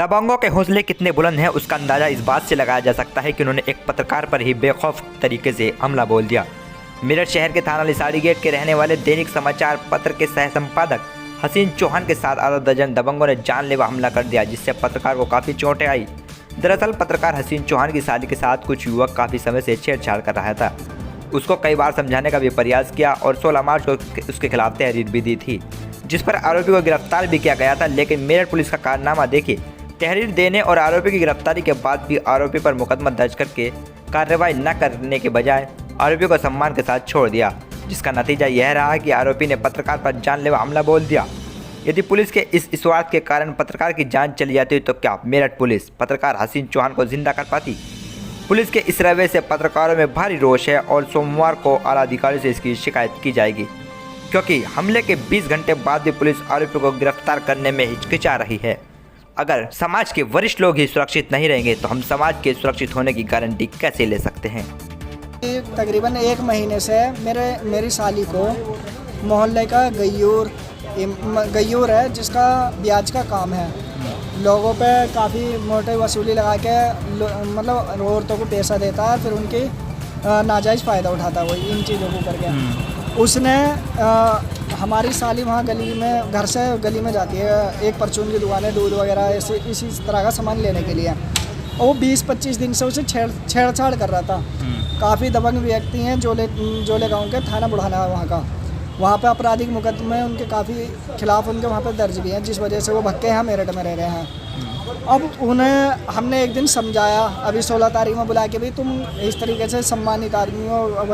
दबंगों के हौसले कितने बुलंद हैं उसका अंदाज़ा इस बात से लगाया जा सकता है कि उन्होंने एक पत्रकार पर ही बेखौफ तरीके से हमला बोल दिया। मेरठ शहर के थाना लिसाड़ी गेट के रहने वाले दैनिक समाचार पत्र के सह संपादक हसीन चौहान के साथ आधा दर्जन दबंगों ने जानलेवा हमला कर दिया, जिससे पत्रकार को काफ़ी चोटें आई। दरअसल पत्रकार हसीन चौहान की शादी के साथ कुछ युवक काफ़ी समय से छेड़छाड़ कर रहा था। उसको कई बार समझाने का भी प्रयास किया और 16 मार्च को उसके खिलाफ तहरीर भी दी थी, जिस पर आरोपी को गिरफ्तार भी किया गया था। लेकिन मेरठ पुलिस का कारनामा देखिए, तहरीर देने और आरोपी की गिरफ्तारी के बाद भी आरोपी पर मुकदमा दर्ज करके कार्रवाई न करने के बजाय आरोपी को सम्मान के साथ छोड़ दिया, जिसका नतीजा यह रहा कि आरोपी ने पत्रकार पर जानलेवा हमला बोल दिया। यदि पुलिस के इस स्वार्थ के कारण पत्रकार की जान चली जाती तो क्या मेरठ पुलिस पत्रकार हसीन चौहान को जिंदा कर पाती? पुलिस के इस रवैये से पत्रकारों में भारी रोष है और सोमवार को आला अधिकारी से इसकी शिकायत की जाएगी, क्योंकि हमले के 20 घंटे बाद भी पुलिस आरोपी को गिरफ्तार करने में हिचकिचा रही है। अगर समाज के वरिष्ठ लोग ही सुरक्षित नहीं रहेंगे तो हम समाज के सुरक्षित होने की गारंटी कैसे ले सकते हैं? तकरीबन 1 महीने से मेरी साली को मोहल्ले का गय्यूर है, जिसका ब्याज का काम है। लोगों पे काफ़ी मोटे वसूली लगा के मतलब औरतों को पैसा देता है, फिर उनकी नाजायज़ फ़ायदा उठाता है वही इन चीज़ों को करके। उसने हमारी साली वहाँ गली में, घर से गली में जाती है, एक परचून की दुकान है, दूध वगैरह ऐसे इसी तरह का सामान लेने के लिए। और वो 20-25 दिन से उसे छेड़छाड़ कर रहा था। काफ़ी दबंग व्यक्ति हैं, जोले गांव के, थाना बुढ़ाना है वहाँ का। वहाँ पे आपराधिक मुकदमे उनके काफ़ी खिलाफ उनके वहाँ पे दर्ज भी हैं, जिस वजह से वो भक्के यहाँ मेरठ में रह रहे हैं। अब उन्हें हमने एक दिन समझाया, अभी 16 तारीख में बुला के भी, तुम इस तरीके से सम्मानित आदमी हो,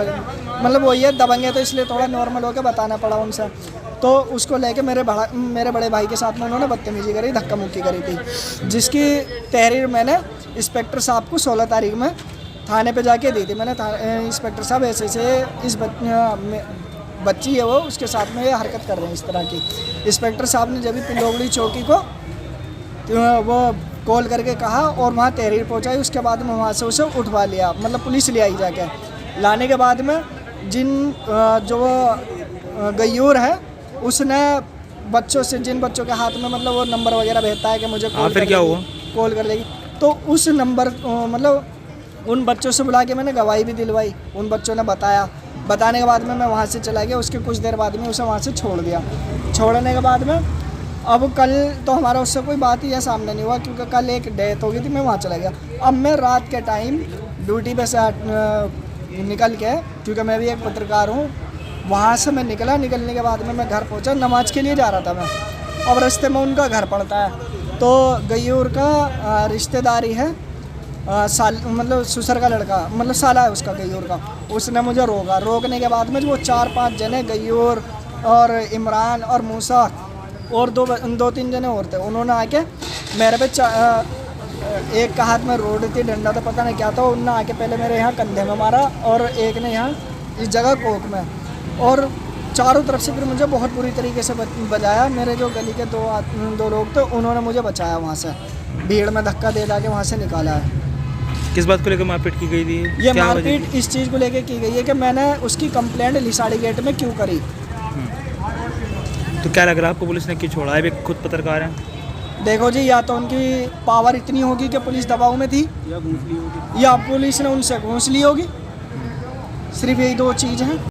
मतलब वही है दबंगे, तो इसलिए थोड़ा नॉर्मल होकर बताना पड़ा उनसे। तो उसको लेके मेरे बड़े भाई के साथ में उन्होंने बदतमीजी करी, धक्का मुक्की करी थी, जिसकी तहरीर मैंने इंस्पेक्टर साहब को 16 तारीख में थाने पे जाके दी थी। मैंने इंस्पेक्टर साहब ऐसे इस बच्ची है वो, उसके साथ में ये हरकत कर रहे हैं इस तरह की। इंस्पेक्टर साहब ने जब पिलोगड़ी चौकी को वो कॉल करके कहा और वहाँ तहरीर पहुँचाई, उसके बाद में वहाँ से उसे उठवा लिया, मतलब पुलिस ले आई जाके। लाने के बाद में जो गय्यूर है उसने जिन बच्चों के हाथ में मतलब वो नंबर वगैरह भेजता है कि मुझे कॉल कर देगी, तो उस नंबर मतलब उन बच्चों से बुला के मैंने गवाही भी दिलवाई। उन बच्चों ने बताने के बाद में मैं वहाँ से चला गया। उसके कुछ देर बाद में उसे वहाँ से छोड़ दिया। छोड़ने के बाद में अब कल तो हमारा उससे कोई बात ही है सामने नहीं हुआ, क्योंकि कल एक डेथ हो गई थी, मैं वहाँ चला गया। अब मैं रात के टाइम ड्यूटी पे से निकल के, क्योंकि मैं भी एक पत्रकार हूँ, वहाँ से मैं निकलने के बाद में मैं घर पहुँचा, नमाज के लिए जा रहा था मैं। अब रास्ते में उनका घर पड़ता है, तो गय्यूर का रिश्तेदारी है, मतलब ससुर का लड़का, मतलब साला है उसका गय्यूर का। उसने मुझे रोकने के बाद में वो 4-5 जने, गय्यूर और इमरान और मूसा और 2-3 जने और थे, उन्होंने आके मेरे पे एक का हाथ में रोड थी, डंडा तो पता नहीं क्या था, उन्होंने आके पहले मेरे यहाँ कंधे में मारा और एक ने यहाँ इस जगह कोक में, और चारों तरफ से फिर मुझे बहुत बुरी तरीके से बजाया। मेरे जो गली के दो लोग थे, उन्होंने मुझे बचाया, वहाँ से भीड़ में धक्का दे के वहाँ से निकाला है। किस बात को लेकर मारपीट की गई थी? ये मारपीट इस चीज़ को लेकर की गई है कि मैंने उसकी कंप्लेंट लिसाड़ी गेट में क्यों करी। तो क्या लग रहा है आपको, पुलिस ने क्यों छोड़ा है? खुद पत्रकार हैं। देखो जी, या तो उनकी पावर इतनी होगी कि पुलिस दबाव में थी, या पुलिस ने उनसे घूस ली होगी। सिर्फ यही 2 चीज़ हैं।